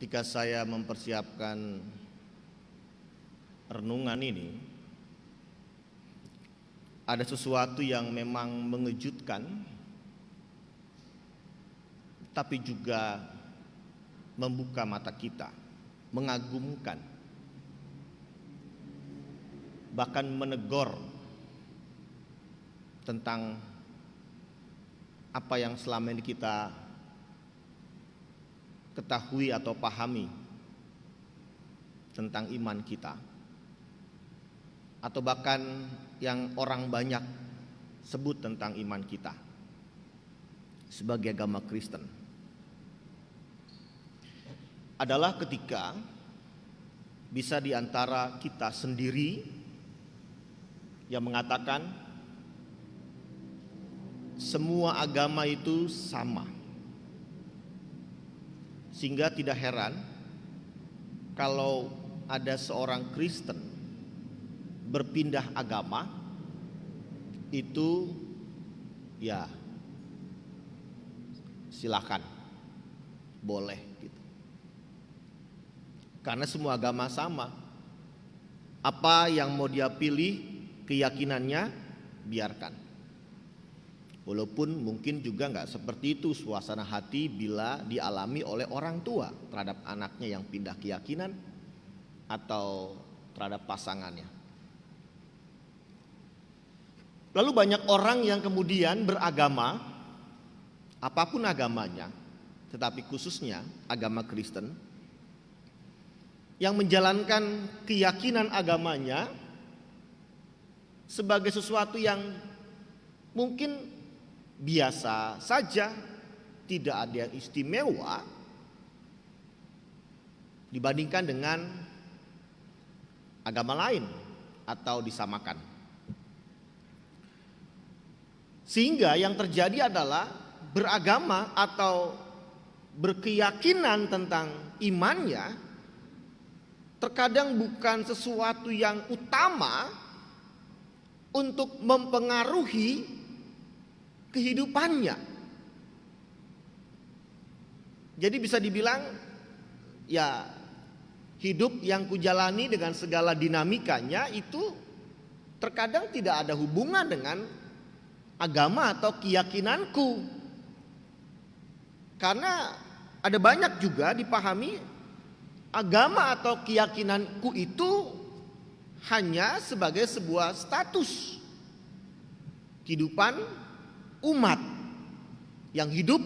Ketika saya mempersiapkan renungan ini, ada sesuatu yang memang mengejutkan, tapi juga membuka mata kita, mengagumkan, bahkan menegur tentang apa yang selama ini kita ketahui atau pahami tentang iman kita, atau bahkan yang orang banyak sebut tentang iman kita sebagai agama Kristen, adalah ketika bisa di antara kita sendiri yang mengatakan semua agama itu sama. Sehingga tidak heran kalau ada seorang Kristen berpindah agama, itu ya silakan, boleh gitu. Karena semua agama sama. Apa yang mau dia pilih, keyakinannya biarkan. Walaupun mungkin juga nggak seperti itu suasana hati bila dialami oleh orang tua terhadap anaknya yang pindah keyakinan atau terhadap pasangannya. Lalu banyak orang yang kemudian beragama, apapun agamanya, tetapi khususnya agama Kristen, yang menjalankan keyakinan agamanya sebagai sesuatu yang mungkin biasa saja, tidak ada yang istimewa dibandingkan dengan agama lain atau disamakan. Sehingga yang terjadi adalah beragama atau berkeyakinan tentang imannya terkadang bukan sesuatu yang utama untuk mempengaruhi kehidupannya. Jadi bisa dibilang ya, hidup yang kujalani dengan segala dinamikanya itu terkadang tidak ada hubungan dengan agama atau keyakinanku. Karena ada banyak juga dipahami agama atau keyakinanku itu hanya sebagai sebuah status kehidupan umat yang hidup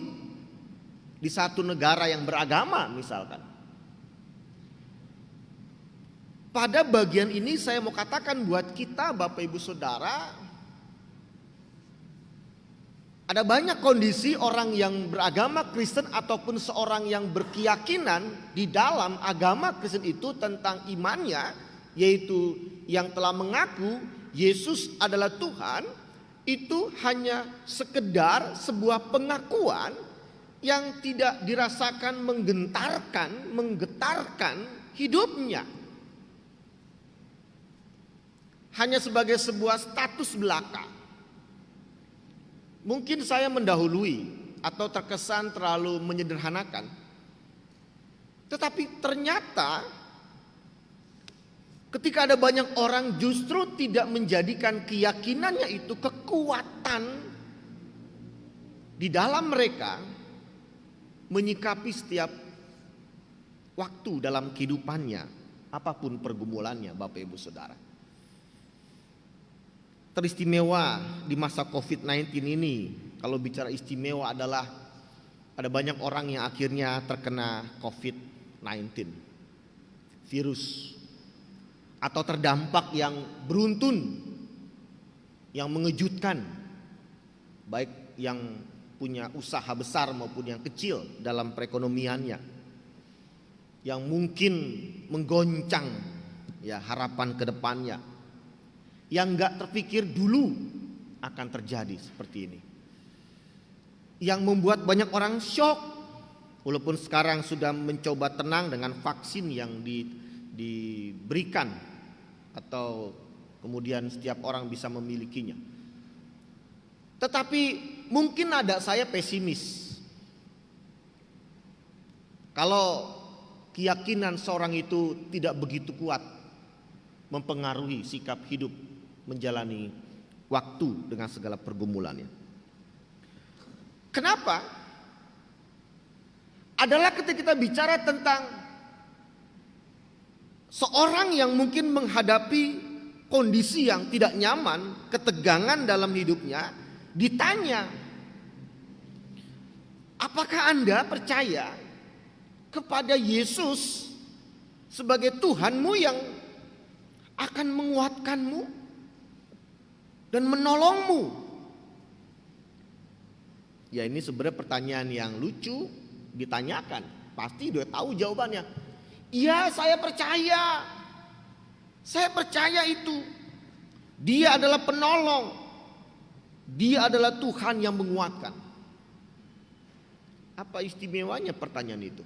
di satu negara yang beragama misalkan. Pada bagian ini saya mau katakan buat kita Bapak Ibu Saudara, ada banyak kondisi orang yang beragama Kristen ataupun seorang yang berkeyakinan di dalam agama Kristen itu tentang imannya, yaitu yang telah mengaku Yesus adalah Tuhan, itu hanya sekedar sebuah pengakuan yang tidak dirasakan menggetarkan hidupnya. Hanya sebagai sebuah status belaka. Mungkin saya mendahului atau terkesan terlalu menyederhanakan. Tetapi ternyata ketika ada banyak orang justru tidak menjadikan keyakinannya itu kekuatan di dalam mereka menyikapi setiap waktu dalam kehidupannya, apapun pergumulannya Bapak Ibu Saudara. Teristimewa di masa COVID-19 ini, kalau bicara istimewa adalah ada banyak orang yang akhirnya terkena COVID-19 virus, atau terdampak yang beruntun, yang mengejutkan, baik yang punya usaha besar maupun yang kecil dalam perekonomiannya, yang mungkin menggoncang ya harapan ke depannya, yang gak terpikir dulu akan terjadi seperti ini, yang membuat banyak orang syok. Walaupun sekarang sudah mencoba tenang dengan vaksin yang diberikan atau kemudian setiap orang bisa memilikinya. Tetapi mungkin ada saya pesimis. Kalau keyakinan seorang itu tidak begitu kuat mempengaruhi sikap hidup menjalani waktu dengan segala pergumulannya. Kenapa? Adalah ketika kita bicara tentang seorang yang mungkin menghadapi kondisi yang tidak nyaman, ketegangan dalam hidupnya, ditanya, apakah Anda percaya kepada Yesus sebagai Tuhanmu yang akan menguatkanmu dan menolongmu? Ya, ini sebenarnya pertanyaan yang lucu ditanyakan. Pasti udah tahu jawabannya. Iya, saya percaya. Saya percaya itu. Dia adalah penolong. Dia adalah Tuhan yang menguatkan. Apa istimewanya pertanyaan itu?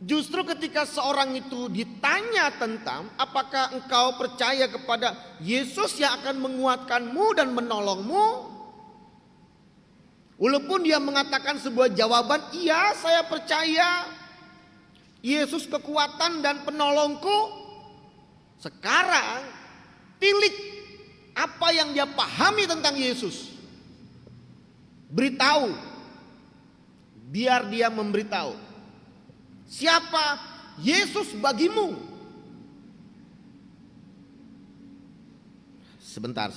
Justru ketika seorang itu ditanya tentang apakah engkau percaya kepada Yesus yang akan menguatkanmu dan menolongmu, walaupun dia mengatakan sebuah jawaban, iya saya percaya Yesus kekuatan dan penolongku. Sekarang tilik apa yang dia pahami tentang Yesus. Beritahu. Biar dia memberitahu. Siapa Yesus bagimu? Sebentar.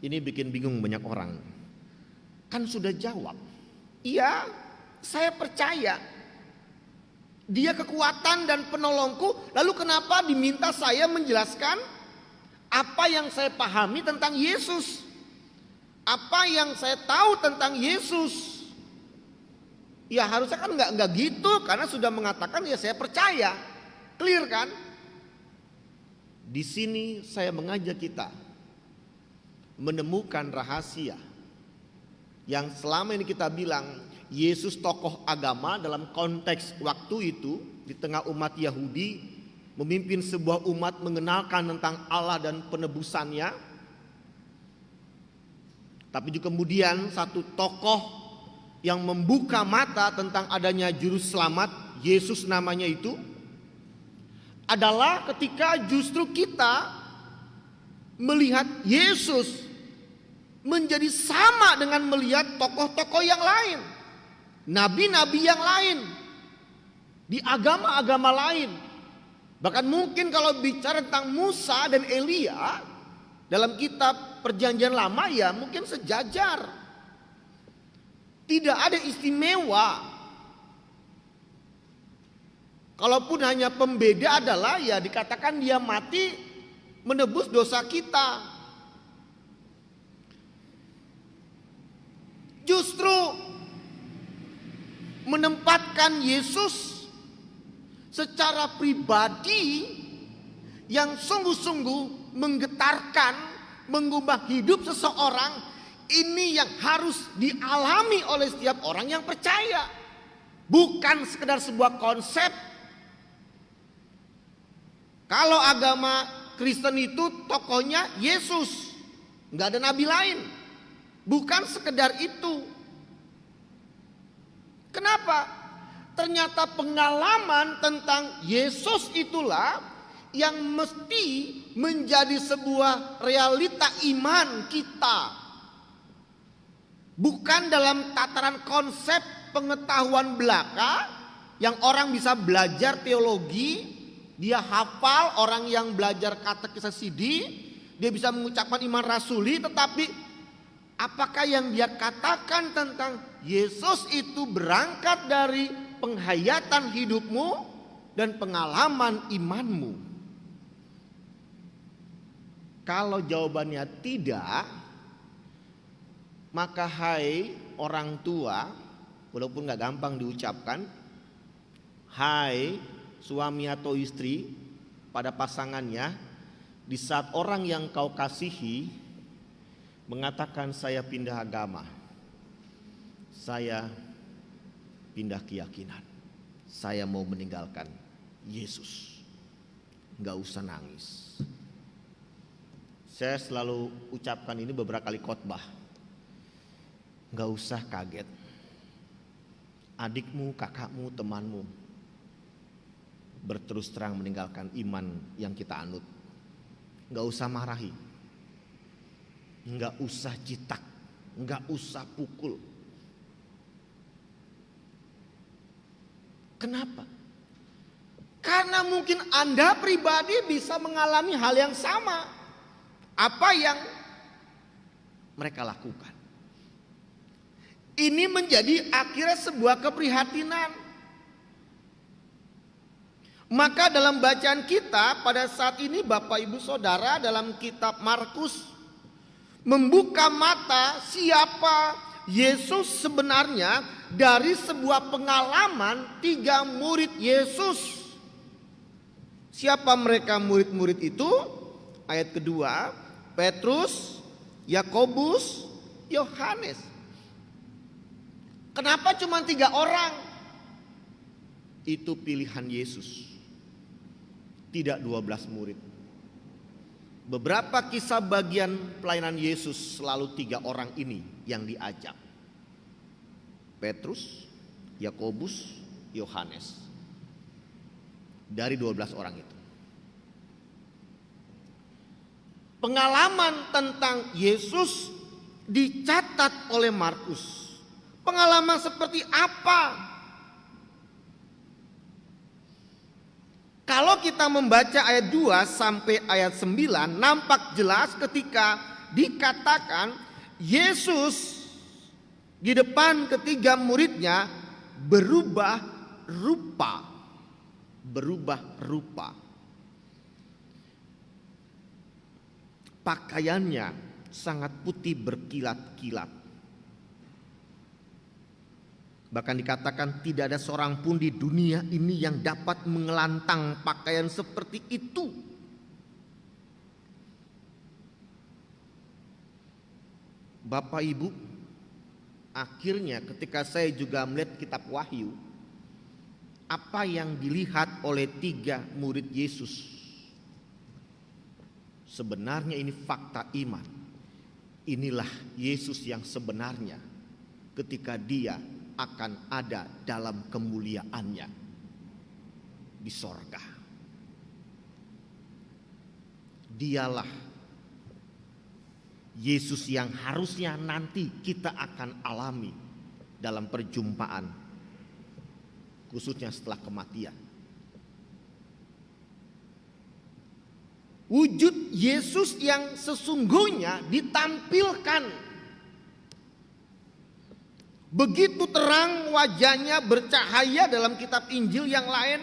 Ini bikin bingung banyak orang. Kan sudah jawab. Iya, saya percaya. Dia kekuatan dan penolongku. Lalu kenapa diminta saya menjelaskan apa yang saya pahami tentang Yesus? Apa yang saya tahu tentang Yesus? Ya harusnya kan nggak gitu, karena sudah mengatakan ya saya percaya. Clear kan? Di sini saya mengajak kita menemukan rahasia yang selama ini kita bilang Yesus tokoh agama dalam konteks waktu itu di tengah umat Yahudi, memimpin sebuah umat mengenalkan tentang Allah dan penebusannya. Tapi juga kemudian satu tokoh yang membuka mata tentang adanya juru selamat, Yesus namanya itu, adalah ketika justru kita melihat Yesus menjadi sama dengan melihat tokoh-tokoh yang lain, nabi-nabi yang lain, di agama-agama lain. Bahkan mungkin kalau bicara tentang Musa dan Elia dalam kitab Perjanjian Lama, ya mungkin sejajar. Tidak ada istimewa. Kalaupun hanya pembeda adalah ya dikatakan dia mati menebus dosa kita. Justru menempatkan Yesus secara pribadi yang sungguh-sungguh menggetarkan, mengubah hidup seseorang. Ini yang harus dialami oleh setiap orang yang percaya. Bukan sekedar sebuah konsep. Kalau agama Kristen itu tokohnya Yesus, nggak ada nabi lain. Bukan sekedar itu. Kenapa? Ternyata pengalaman tentang Yesus itulah yang mesti menjadi sebuah realita iman kita. Bukan dalam tataran konsep pengetahuan belaka yang orang bisa belajar teologi, dia hafal, orang yang belajar katekisasi, dia bisa mengucapkan iman rasuli, tetapi apakah yang dia katakan tentang Yesus itu berangkat dari penghayatan hidupmu dan pengalaman imanmu? Kalau jawabannya tidak, maka hai orang tua, walaupun gak gampang diucapkan, hai suami atau istri pada pasangannya, di saat orang yang kau kasihi mengatakan saya pindah agama, saya pindah keyakinan, saya mau meninggalkan Yesus, gak usah nangis. Saya selalu ucapkan ini beberapa kali khotbah. Gak usah kaget. adikmu, kakakmu, temanmu berterus terang meninggalkan iman yang kita anut, nggak usah marahi, nggak usah citak, nggak usah pukul. Kenapa? Karena mungkin Anda pribadi bisa mengalami hal yang sama apa yang mereka lakukan. Ini menjadi akhirnya sebuah keprihatinan. Maka dalam bacaan kita pada saat ini Bapak Ibu Saudara, dalam kitab Markus membuka mata siapa Yesus sebenarnya dari sebuah pengalaman 3 murid Yesus. Siapa mereka murid-murid itu? Ayat kedua, Petrus, Yakobus, Yohanes. Kenapa cuma 3 orang? Itu pilihan Yesus, tidak 12 murid. Beberapa kisah bagian pelayanan Yesus selalu 3 orang ini yang diajak. Petrus, Yakobus, Yohanes. Dari 12 orang itu. Pengalaman tentang Yesus dicatat oleh Markus. Pengalaman seperti apa? Kalau kita membaca ayat 2 sampai ayat 9, nampak jelas ketika dikatakan Yesus di depan ketiga muridnya berubah rupa. Berubah rupa. Pakaiannya sangat putih berkilat-kilat. Bahkan dikatakan tidak ada seorang pun di dunia ini yang dapat mengelantang pakaian seperti itu. Bapak Ibu, akhirnya ketika saya juga melihat kitab Wahyu, apa yang dilihat oleh 3 murid Yesus, sebenarnya ini fakta iman. Inilah Yesus yang sebenarnya ketika dia akan ada dalam kemuliaannya di sorga. Dialah Yesus yang harusnya nanti kita akan alami dalam perjumpaan, khususnya setelah kematian. Wujud Yesus yang sesungguhnya ditampilkan. Begitu terang wajahnya bercahaya dalam kitab Injil yang lain.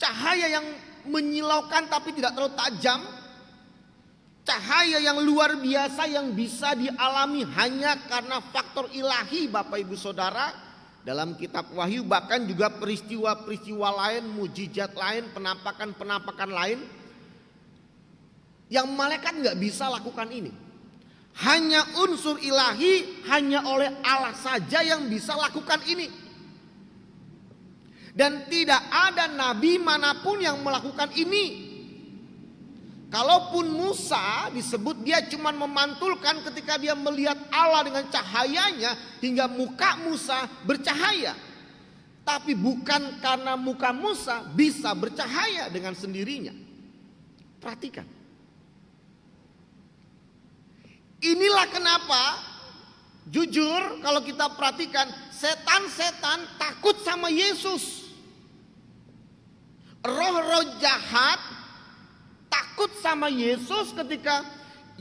Cahaya yang menyilaukan tapi tidak terlalu tajam. Cahaya yang luar biasa yang bisa dialami hanya karena faktor ilahi Bapak Ibu Saudara. Dalam kitab Wahyu bahkan juga peristiwa-peristiwa lain, mujizat lain, penampakan-penampakan lain. Yang malaikat nggak bisa lakukan ini. Hanya unsur ilahi, hanya oleh Allah saja yang bisa lakukan ini. Dan tidak ada nabi manapun yang melakukan ini. Kalaupun Musa disebut dia cuma memantulkan ketika dia melihat Allah dengan cahayanya hingga muka Musa bercahaya. Tapi bukan karena muka Musa bisa bercahaya dengan sendirinya. Perhatikan. Inilah kenapa jujur kalau kita perhatikan setan-setan takut sama Yesus. Roh-roh jahat takut sama Yesus ketika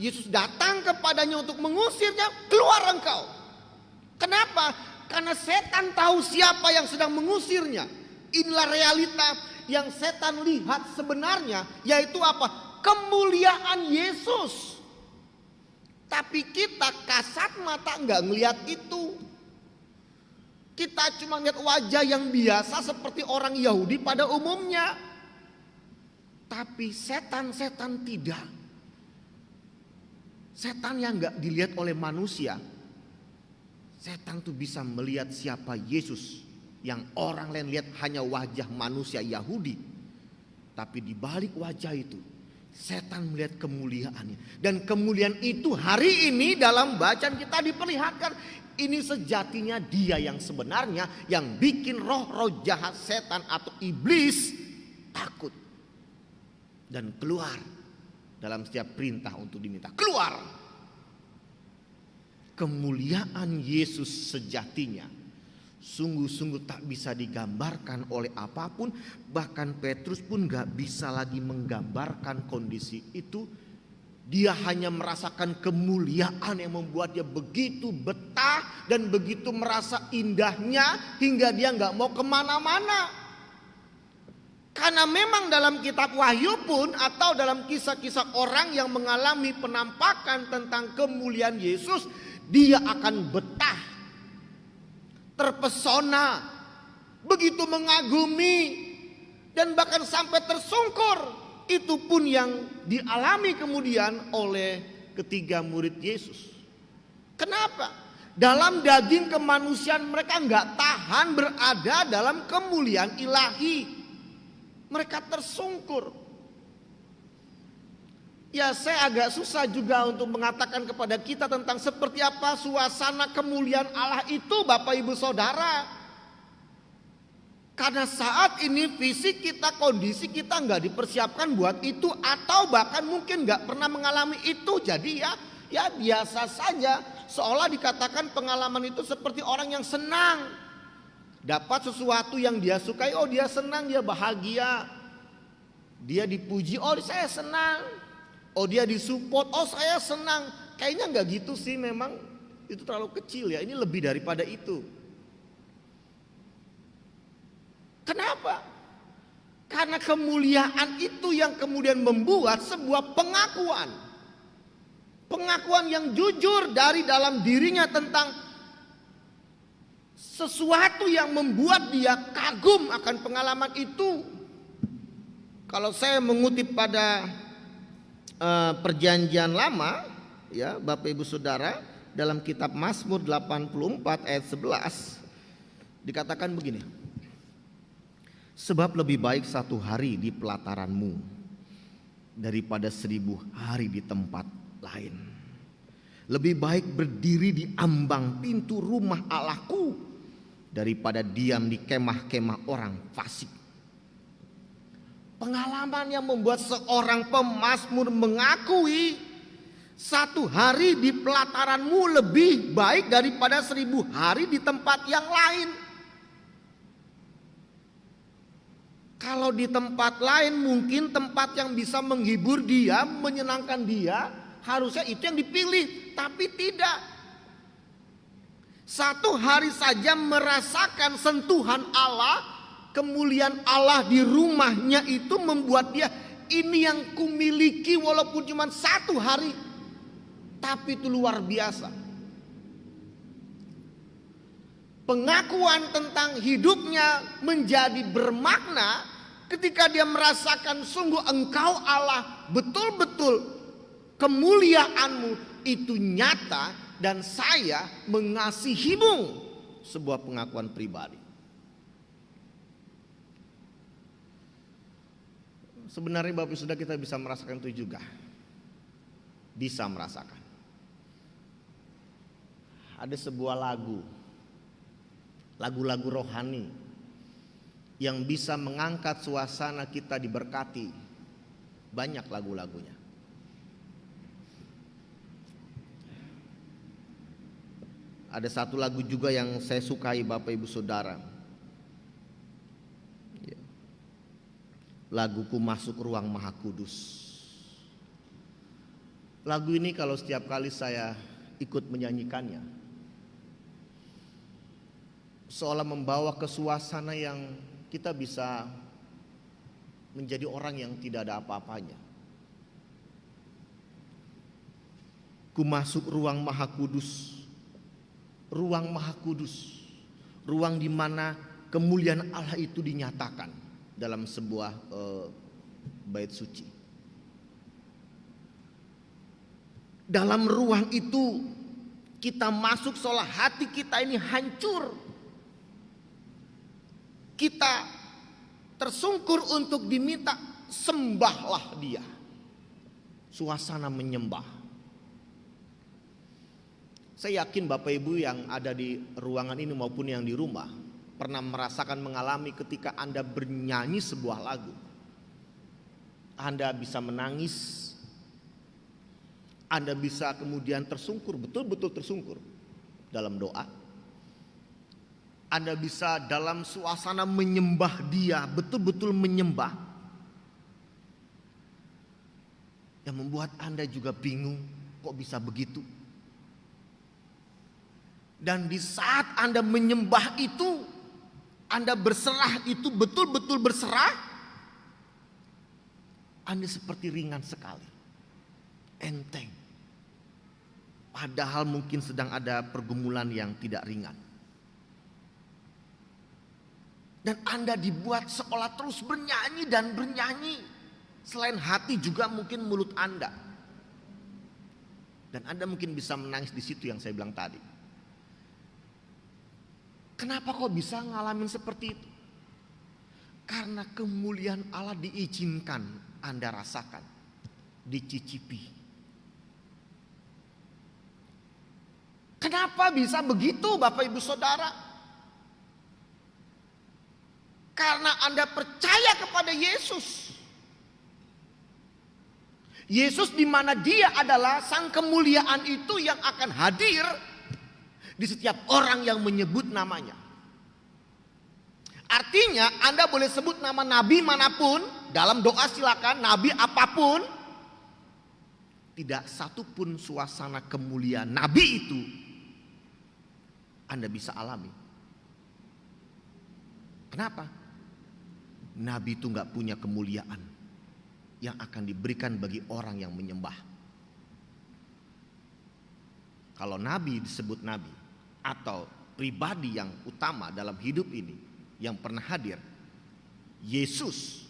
Yesus datang kepadanya untuk mengusirnya, keluar engkau. Kenapa? Karena setan tahu siapa yang sedang mengusirnya. Inilah realita yang setan lihat sebenarnya, yaitu apa? Kemuliaan Yesus. Tapi kita kasat mata nggak ngelihat itu. Kita cuma lihat wajah yang biasa seperti orang Yahudi pada umumnya. Tapi setan-setan tidak. Setan yang nggak dilihat oleh manusia. Setan tuh bisa melihat siapa Yesus. Yang orang lain lihat hanya wajah manusia Yahudi. Tapi di balik wajah itu setan melihat kemuliaannya. Dan kemuliaan itu hari ini dalam bacaan kita diperlihatkan. Ini sejatinya dia yang sebenarnya yang bikin roh-roh jahat, setan atau iblis takut dan keluar dalam setiap perintah untuk diminta. Keluar. Kemuliaan Yesus sejatinya sungguh-sungguh tak bisa digambarkan oleh apapun. Bahkan Petrus pun gak bisa lagi menggambarkan kondisi itu. Dia hanya merasakan kemuliaan yang membuat dia begitu betah dan begitu merasa indahnya hingga dia gak mau kemana-mana. Karena memang dalam kitab Wahyu pun atau dalam kisah-kisah orang yang mengalami penampakan tentang kemuliaan Yesus, dia akan betah, terpesona, begitu mengagumi, dan bahkan sampai tersungkur. Itu pun yang dialami kemudian oleh ketiga murid Yesus. Kenapa? Dalam daging kemanusiaan mereka nggak tahan berada dalam kemuliaan ilahi. Mereka tersungkur. Ya, saya agak susah juga untuk mengatakan kepada kita tentang seperti apa suasana kemuliaan Allah itu, Bapak Ibu Saudara. Karena saat ini fisik kita, kondisi kita nggak dipersiapkan buat itu, atau bahkan mungkin nggak pernah mengalami itu. Jadi ya biasa saja. Seolah dikatakan pengalaman itu seperti orang yang senang, dapat sesuatu yang dia sukai, oh dia senang, dia bahagia. Dia dipuji, oh saya senang. Oh dia disupport, oh saya senang. Kayaknya nggak gitu sih, memang itu terlalu kecil ya. Ini lebih daripada itu. Kenapa? Karena kemuliaan itu yang kemudian membuat sebuah pengakuan. Pengakuan yang jujur dari dalam dirinya tentang sesuatu yang membuat dia kagum akan pengalaman itu. Kalau saya mengutip pada Perjanjian Lama, ya Bapak Ibu Saudara, dalam kitab Mazmur 84 ayat 11 dikatakan begini. Sebab lebih baik 1 hari di pelataranmu daripada 1000 hari di tempat lain. Lebih baik berdiri di ambang pintu rumah Allahku daripada diam di kemah-kemah orang fasik. Pengalaman yang membuat seorang pemazmur mengakui 1 hari di pelataranmu lebih baik daripada 1000 hari di tempat yang lain. Kalau di tempat lain mungkin tempat yang bisa menghibur dia, menyenangkan dia, harusnya itu yang dipilih. Tapi tidak. 1 hari saja merasakan sentuhan Allah, kemuliaan Allah di rumahnya itu membuat dia, ini yang kumiliki walaupun cuma 1 hari. Tapi itu luar biasa. Pengakuan tentang hidupnya menjadi bermakna ketika dia merasakan sungguh engkau Allah, betul-betul kemuliaanmu itu nyata dan saya mengasihimu. Sebuah pengakuan pribadi. Sebenarnya Bapak Saudara kita bisa merasakan itu juga. Bisa merasakan. Ada sebuah lagu-lagu rohani yang bisa mengangkat suasana kita diberkati. Banyak lagu-lagunya. Ada satu lagu juga yang saya sukai Bapak Ibu Saudara. Laguku Masuk Ruang Maha Kudus. Lagu ini kalau setiap kali saya ikut menyanyikannya, seolah membawa ke suasana yang kita bisa menjadi orang yang tidak ada apa-apanya. Ku masuk ruang Maha Kudus. Ruang Maha Kudus. Ruang di mana kemuliaan Allah itu dinyatakan dalam sebuah bait suci. Dalam ruang itu kita masuk seolah hati kita ini hancur. Kita tersungkur untuk diminta sembahlah dia. Suasana menyembah. Saya yakin Bapak Ibu yang ada di ruangan ini maupun yang di rumah pernah merasakan, mengalami ketika Anda bernyanyi sebuah lagu. Anda bisa menangis, Anda bisa kemudian tersungkur, betul-betul tersungkur dalam doa. Anda bisa dalam suasana menyembah Dia, betul-betul menyembah. Yang membuat Anda juga bingung, kok bisa begitu? Dan di saat Anda menyembah itu, Anda berserah itu, betul-betul berserah, Anda seperti ringan sekali, enteng. Padahal mungkin sedang ada pergumulan yang tidak ringan. Dan Anda dibuat seolah terus bernyanyi dan bernyanyi. Selain hati juga mungkin mulut Anda. Dan Anda mungkin bisa menangis di situ yang saya bilang tadi. Kenapa kok bisa ngalamin seperti itu? Karena kemuliaan Allah diizinkan Anda rasakan, dicicipi. Kenapa bisa begitu Bapak Ibu Saudara? Karena Anda percaya kepada Yesus. Yesus di mana Dia adalah sang kemuliaan itu yang akan hadir di setiap orang yang menyebut namanya. Artinya Anda boleh sebut nama nabi manapun, dalam doa silakan, nabi apapun, tidak satupun suasana kemuliaan nabi itu Anda bisa alami. Kenapa? Nabi itu gak punya kemuliaan yang akan diberikan bagi orang yang menyembah. Kalau nabi disebut nabi atau pribadi yang utama dalam hidup ini yang pernah hadir, Yesus,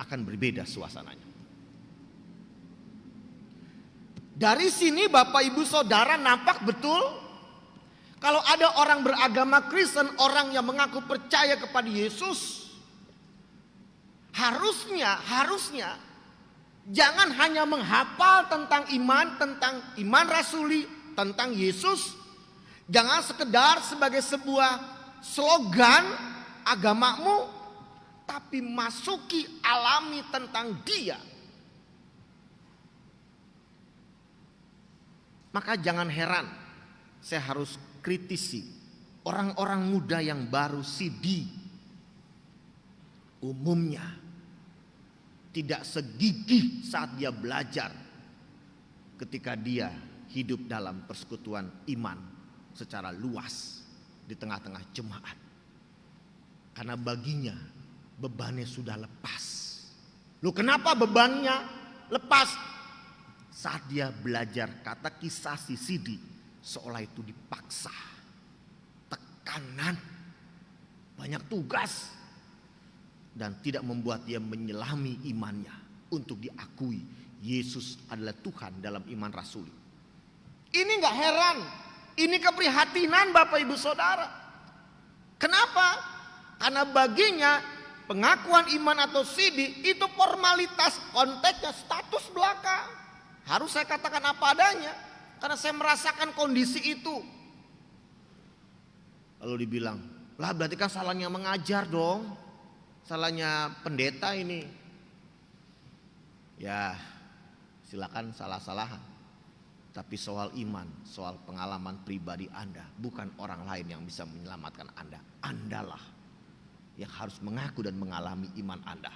akan berbeda suasananya. Dari sini Bapak Ibu Saudara nampak betul kalau ada orang beragama Kristen, orang yang mengaku percaya kepada Yesus, harusnya jangan hanya menghafal tentang iman rasuli, tentang Yesus. Jangan sekedar sebagai sebuah slogan agamamu, tapi masuki, alami tentang Dia. Maka jangan heran saya harus kritisi orang-orang muda yang baru CD. Umumnya tidak segigih saat dia belajar ketika dia hidup dalam persekutuan iman secara luas di tengah-tengah jemaat. Karena baginya bebannya sudah lepas. Loh, kenapa bebannya lepas? Saat dia belajar katekisasi CD, seolah itu dipaksa. Tekanan, banyak tugas, dan tidak membuat dia menyelami imannya untuk diakui Yesus adalah Tuhan dalam iman rasuli. Ini gak heran, ini keprihatinan Bapak Ibu Saudara. Kenapa? Karena baginya pengakuan iman atau CD itu formalitas, konteksnya status belaka. Harus saya katakan apa adanya, karena saya merasakan kondisi itu. Lalu dibilang, lah berarti kan salahnya mengajar dong, salahnya pendeta ini. Ya silakan salah-salahan, tapi soal iman, soal pengalaman pribadi Anda, bukan orang lain yang bisa menyelamatkan Anda. Andalah yang harus mengaku dan mengalami iman Anda.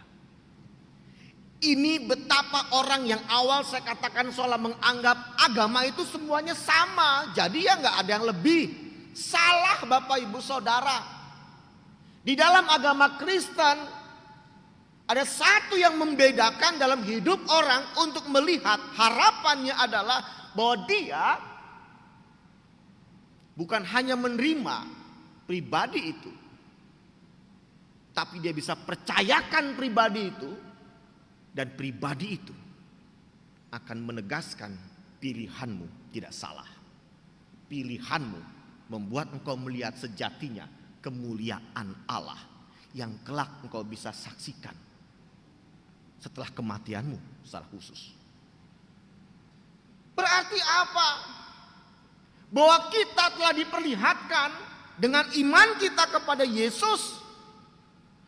Ini betapa orang yang awal saya katakan soal menganggap agama itu semuanya sama, jadi ya gak ada yang lebih. Salah Bapak Ibu Saudara. Di dalam agama Kristen ada satu yang membedakan dalam hidup orang untuk melihat, harapannya adalah bahwa dia bukan hanya menerima pribadi itu, tapi dia bisa percayakan pribadi itu, dan pribadi itu akan menegaskan pilihanmu tidak salah. Pilihanmu membuat engkau melihat sejatinya kemuliaan Allah yang kelak engkau bisa saksikan setelah kematianmu secara khusus. Berarti apa? bahwa kita telah diperlihatkan dengan iman kita kepada Yesus,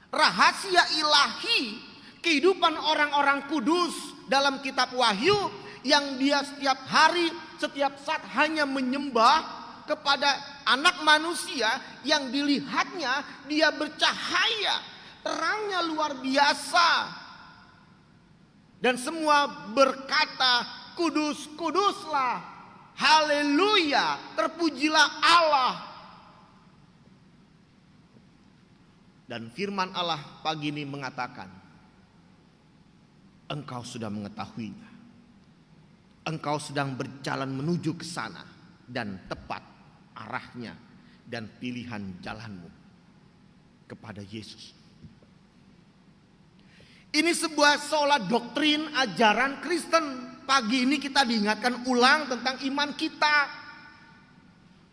rahasia ilahi kehidupan orang-orang kudus dalam kitab Wahyu, yang dia setiap hari, setiap saat hanya menyembah kepada anak manusia yang dilihatnya dia bercahaya, terangnya luar biasa. Dan semua berkata, kudus, kuduslah, haleluya, terpujilah Allah. Dan firman Allah pagi ini mengatakan, engkau sudah mengetahuinya. Engkau sedang berjalan menuju ke sana dan tepat arahnya dan pilihan jalanmu kepada Yesus. Ini sebuah seolah doktrin ajaran Kristen. Pagi ini kita diingatkan ulang tentang iman kita.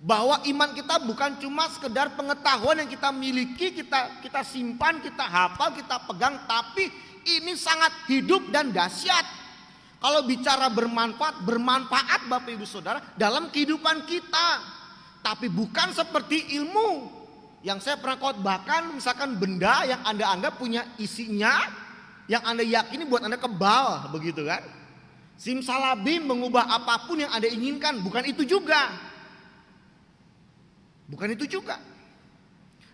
Bahwa iman kita bukan cuma sekedar pengetahuan yang kita miliki, kita simpan, kita hafal, kita pegang. Tapi ini sangat hidup dan dahsyat. Kalau bicara bermanfaat Bapak Ibu Saudara dalam kehidupan kita. Tapi bukan seperti ilmu yang saya pernah khotbahkan, misalkan benda yang Anda anggap punya isinya, yang Anda yakini buat Anda kebal, begitu kan? Simsalabim mengubah apapun yang Anda inginkan, bukan itu juga. Bukan itu juga.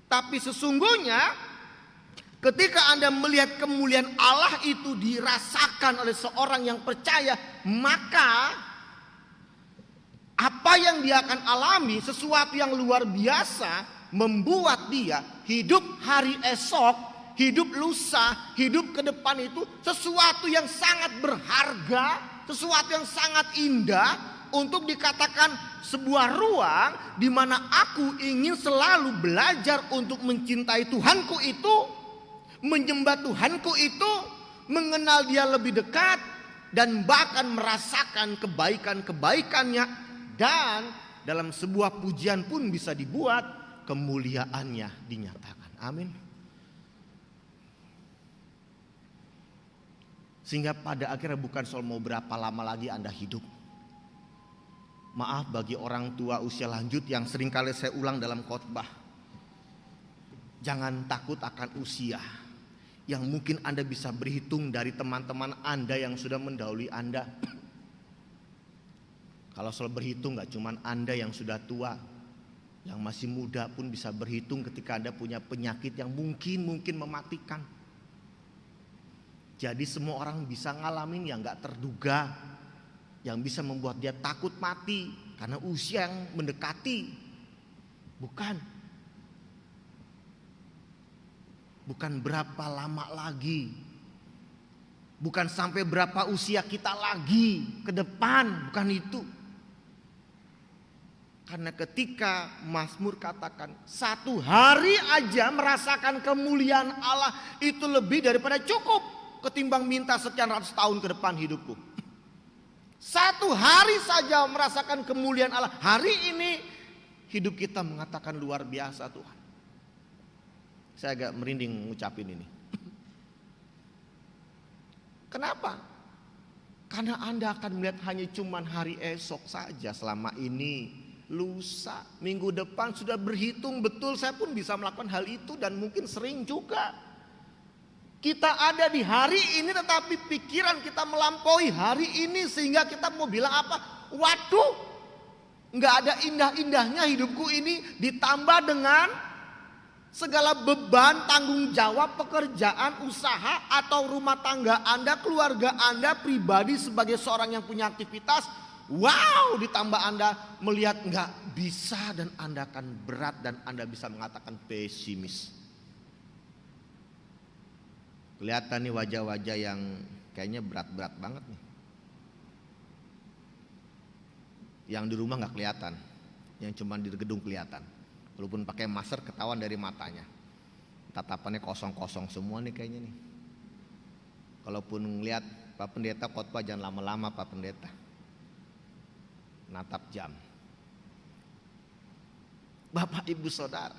Tapi sesungguhnya ketika Anda melihat kemuliaan Allah itu dirasakan oleh seorang yang percaya, maka apa yang dia akan alami, sesuatu yang luar biasa, membuat dia hidup hari esok, hidup lusa, hidup ke depan itu sesuatu yang sangat berharga, sesuatu yang sangat indah, untuk dikatakan sebuah ruang di mana aku ingin selalu belajar untuk mencintai Tuhanku itu, menyembah Tuhanku itu, mengenal Dia lebih dekat, dan bahkan merasakan kebaikan-kebaikannya, dan dalam sebuah pujian pun bisa dibuat kemuliaannya dinyatakan. Amin. Sehingga pada akhirnya bukan soal mau berapa lama lagi Anda hidup. Maaf bagi orang tua usia lanjut yang seringkali saya ulang dalam khotbah. Jangan takut akan usia. Yang mungkin Anda bisa berhitung dari teman-teman Anda yang sudah mendahului Anda. Kalau soal berhitung gak cuma Anda yang sudah tua. Yang masih muda pun bisa berhitung ketika Anda punya penyakit yang mungkin mematikan. Jadi semua orang bisa ngalamin yang gak terduga, yang bisa membuat dia takut mati karena usia yang mendekati. Bukan berapa lama lagi, bukan sampai berapa usia kita lagi ke depan, bukan itu. Karena ketika Mazmur katakan, satu hari aja merasakan kemuliaan Allah itu lebih daripada cukup ketimbang minta sekian ratus tahun ke depan hidupku. Satu hari saja merasakan kemuliaan Allah. Hari ini hidup kita mengatakan luar biasa Tuhan. Saya agak merinding ngucapin ini. Kenapa? Karena Anda akan melihat hanya cuman hari esok saja selama ini. Lusa, minggu depan sudah berhitung betul. Saya pun bisa melakukan hal itu dan mungkin sering juga. Kita ada di hari ini tetapi pikiran kita melampaui hari ini, sehingga kita mau bilang apa? Waduh, gak ada indah-indahnya hidupku ini, ditambah dengan segala beban, tanggung jawab, pekerjaan, usaha, atau rumah tangga Anda, keluarga Anda, pribadi sebagai seorang yang punya aktivitas. Wow, ditambah Anda melihat gak bisa, dan Anda akan berat, dan Anda bisa mengatakan pesimis. Kelihatan nih wajah-wajah yang kayaknya berat-berat banget nih. Yang di rumah gak kelihatan, yang cuma di gedung kelihatan. Walaupun pakai masker ketahuan dari matanya. Tatapannya kosong-kosong semua nih kayaknya nih. Kalaupun ngelihat Pak Pendeta khotbah jangan lama-lama Pak Pendeta. Natap jam. Bapak Ibu Saudara,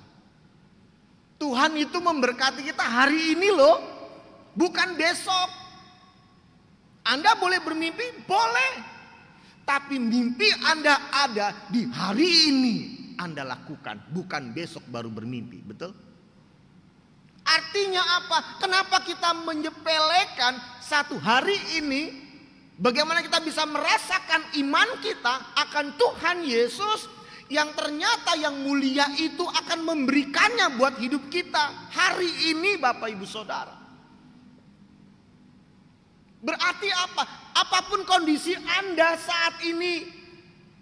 Tuhan itu memberkati kita hari ini loh, bukan besok. Anda boleh bermimpi? Boleh. Tapi mimpi Anda ada di hari ini Anda lakukan, bukan besok baru bermimpi. Betul? Artinya apa? Kenapa kita menyepelekan satu hari ini? Bagaimana kita bisa merasakan iman kita akan Tuhan Yesus yang ternyata yang mulia itu akan memberikannya buat hidup kita hari ini, Bapak Ibu Saudara. Berarti apa? Apapun kondisi Anda saat ini,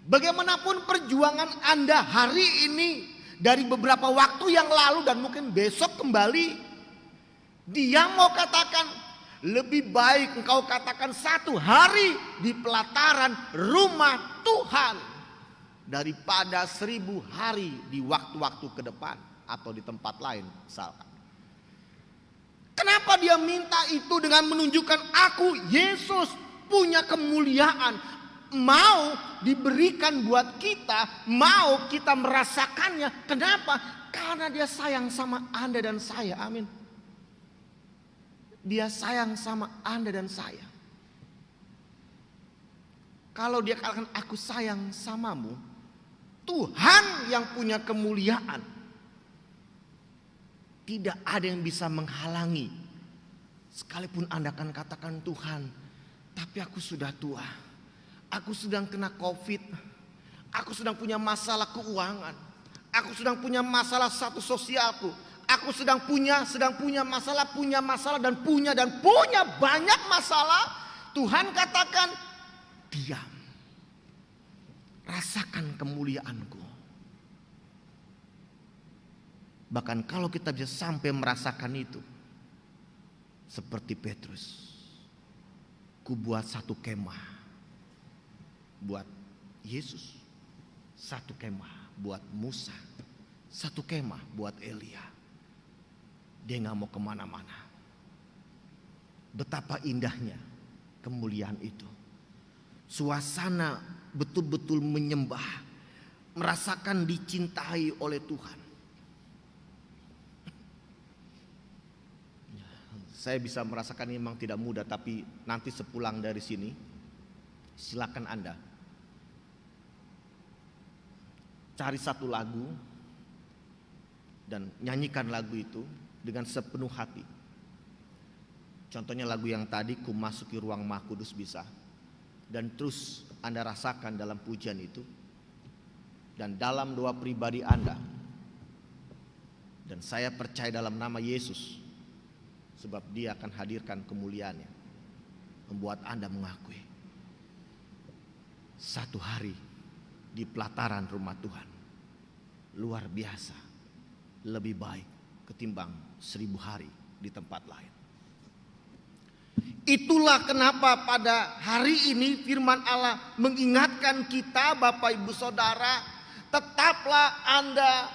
bagaimanapun perjuangan Anda hari ini, dari beberapa waktu yang lalu dan mungkin besok kembali, Dia mau katakan, lebih baik engkau katakan satu hari di pelataran rumah Tuhan daripada 1000 hari di waktu-waktu ke depan atau di tempat lain misalkan. Kenapa Dia minta itu dengan menunjukkan aku Yesus punya kemuliaan, mau diberikan buat kita, mau kita merasakannya. Kenapa? Karena Dia sayang sama Anda dan saya. Amin. Dia sayang sama Anda dan saya. Kalau Dia katakan aku sayang samamu, Tuhan yang punya kemuliaan, tidak ada yang bisa menghalangi. Sekalipun Anda akan katakan, Tuhan, tapi aku sudah tua, aku sedang kena COVID, aku sedang punya masalah keuangan, aku sedang punya masalah status sosialku, aku sedang punya masalah dan punya banyak masalah. Tuhan katakan, diam, rasakan kemuliaanku. Bahkan kalau kita bisa sampai merasakan itu, seperti Petrus, ku buat satu kemah buat Yesus, satu kemah buat Musa, satu kemah buat Elia. Dia gak mau kemana-mana. Betapa indahnya kemuliaan itu. Suasana betul-betul menyembah, merasakan dicintai oleh Tuhan. Saya bisa merasakan ini memang tidak mudah, tapi nanti sepulang dari sini, silakan Anda cari satu lagu dan nyanyikan lagu itu dengan sepenuh hati. Contohnya lagu yang tadi, ku masuki ruang Maha Kudus, bisa. Dan terus Anda rasakan dalam pujian itu dan dalam doa pribadi Anda. Dan saya percaya dalam nama Yesus, sebab Dia akan hadirkan kemuliaannya, membuat Anda mengakui satu hari di pelataran rumah Tuhan luar biasa, lebih baik ketimbang 1000 hari di tempat lain. Itulah kenapa pada hari ini firman Allah mengingatkan kita, Bapak Ibu Saudara, tetaplah Anda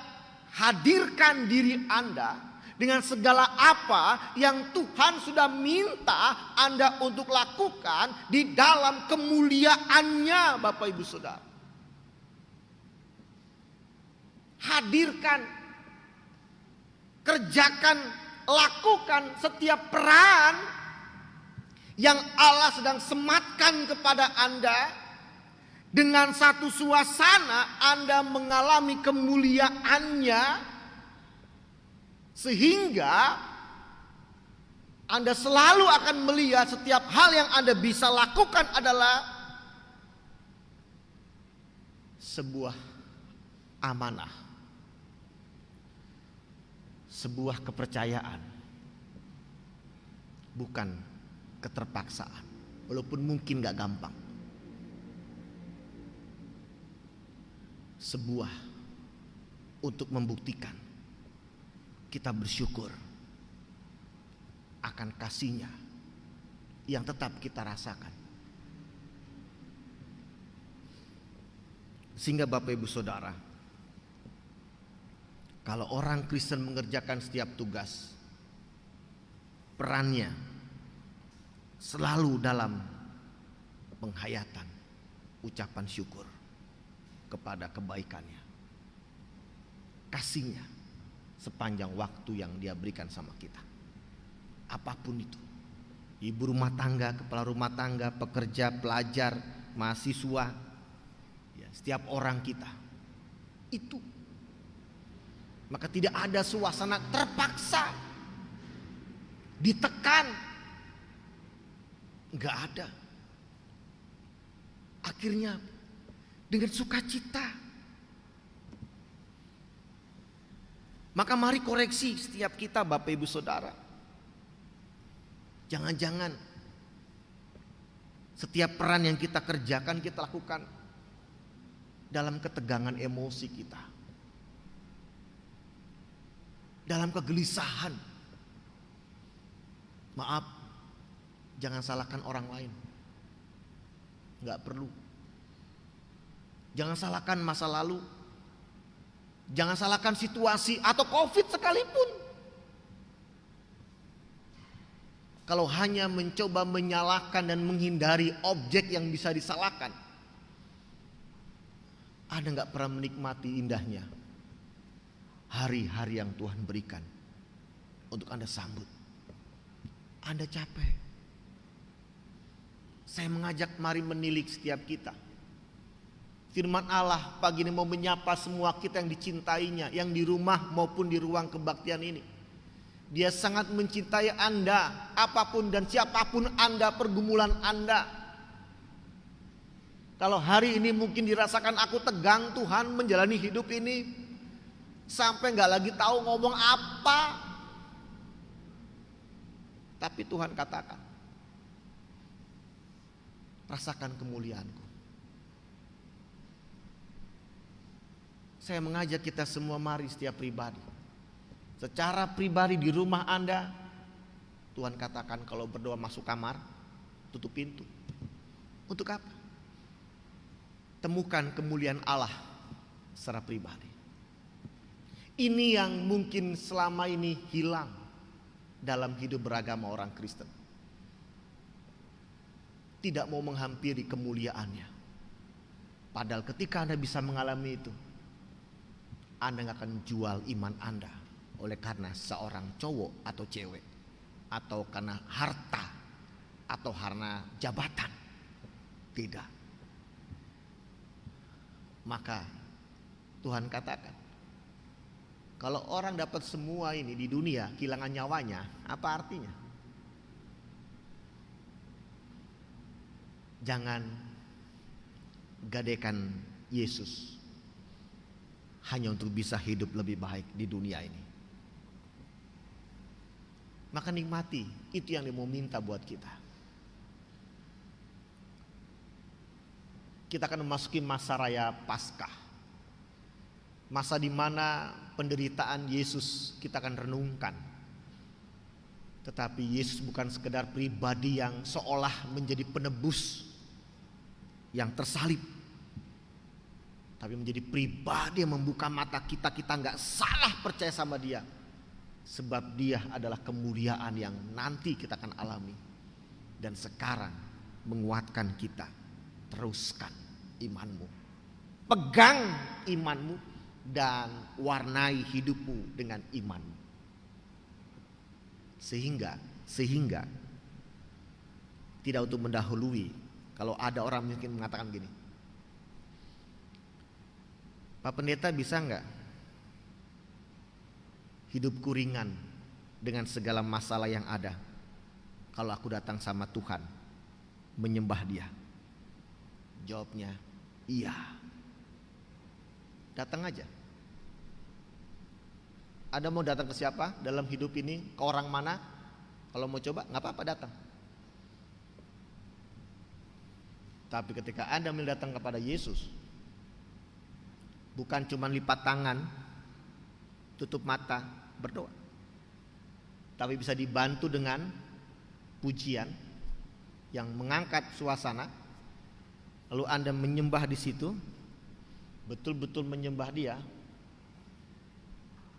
hadirkan diri Anda dengan segala apa yang Tuhan sudah minta Anda untuk lakukan di dalam kemuliaannya, Bapak Ibu Saudara. Hadirkan, kerjakan, lakukan setiap peran yang Allah sedang sematkan kepada Anda. Dengan satu suasana Anda mengalami kemuliaannya, sehingga Anda selalu akan melihat setiap hal yang Anda bisa lakukan adalah sebuah amanah, sebuah kepercayaan, bukan keterpaksaan, walaupun mungkin gak gampang. Sebuah untuk membuktikan kita bersyukur akan kasih-Nya yang tetap kita rasakan. Sehingga Bapak Ibu Saudara, kalau orang Kristen mengerjakan setiap tugas, perannya selalu dalam penghayatan ucapan syukur kepada kebaikannya, kasih-Nya sepanjang waktu yang Dia berikan sama kita. Apapun itu, ibu rumah tangga, kepala rumah tangga, pekerja, pelajar, mahasiswa, setiap orang kita itu. Maka tidak ada suasana terpaksa, ditekan, nggak ada. Akhirnya dengan sukacita. Maka mari koreksi setiap kita, Bapak Ibu Saudara. Jangan-jangan setiap peran yang kita kerjakan, kita lakukan dalam ketegangan emosi kita, dalam kegelisahan. Maaf, jangan salahkan orang lain. Nggak perlu. Jangan salahkan masa lalu. Jangan salahkan situasi atau COVID sekalipun. Kalau hanya mencoba menyalahkan dan menghindari objek yang bisa disalahkan, Anda nggak pernah menikmati indahnya hari-hari yang Tuhan berikan untuk Anda sambut. Anda capek. Saya mengajak mari menilik setiap kita. Firman Allah pagi ini mau menyapa semua kita yang dicintainya, yang di rumah maupun di ruang kebaktian ini. Dia sangat mencintai Anda, apapun dan siapapun Anda, pergumulan Anda. Kalau hari ini mungkin dirasakan aku tegang Tuhan menjalani hidup ini, sampai gak lagi tahu ngomong apa. Tapi Tuhan katakan, rasakan kemuliaanku. Saya mengajak kita semua mari setiap pribadi. Secara pribadi di rumah Anda, Tuhan katakan kalau berdoa masuk kamar, tutup pintu. Untuk apa? Temukan kemuliaan Allah secara pribadi. Ini yang mungkin selama ini hilang dalam hidup beragama orang Kristen. Tidak mau menghampiri kemuliaannya. Padahal ketika Anda bisa mengalami itu, Anda gak akan jual iman Anda oleh karena seorang cowok atau cewek, atau karena harta, atau karena jabatan. Tidak. Maka Tuhan katakan, kalau orang dapat semua ini di dunia, kehilangan nyawanya, apa artinya? Jangan gadaikan Yesus hanya untuk bisa hidup lebih baik di dunia ini. Maka nikmati, itu yang dia mau minta buat kita. Kita akan memasuki masa raya Paskah. Masa di mana penderitaan Yesus kita akan renungkan. Tetapi Yesus bukan sekedar pribadi yang seolah menjadi penebus yang tersalib, tapi menjadi pribadi yang membuka mata kita. Kita gak salah percaya sama dia, sebab dia adalah kemuliaan yang nanti kita akan alami. Dan sekarang menguatkan kita, teruskan imanmu, pegang imanmu, dan warnai hidupmu dengan imanmu. Sehingga tidak untuk mendahului. Kalau ada orang mungkin mengatakan gini, Pak Pendeta bisa enggak hidupku ringan dengan segala masalah yang ada kalau aku datang sama Tuhan menyembah dia? Jawabnya iya. Datang aja. Anda mau datang ke siapa dalam hidup ini? Ke orang mana? Kalau mau coba gak apa-apa datang. Tapi ketika Anda datang kepada Yesus, bukan cuma lipat tangan, tutup mata, berdoa, tapi bisa dibantu dengan pujian yang mengangkat suasana. Lalu Anda menyembah di situ, betul-betul menyembah dia,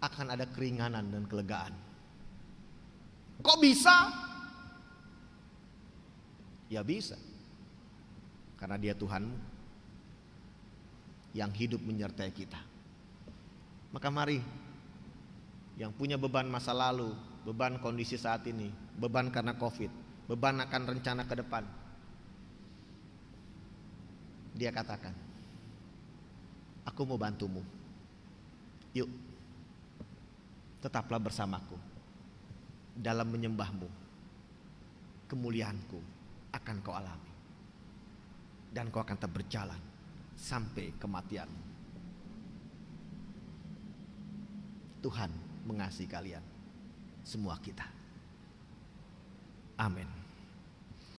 akan ada keringanan dan kelegaan. Kok bisa? Ya bisa. Karena dia Tuhanmu yang hidup menyertai kita. Maka mari, yang punya beban masa lalu, beban kondisi saat ini, beban karena COVID, beban akan rencana ke depan, dia katakan, Aku mau bantumu. Yuk, tetaplah bersamaku dalam menyembahmu. Kemuliaanku akan kau alami, dan kau akan tetap berjalan sampai kematianmu. Tuhan mengasihi kalian semua kita. Amin.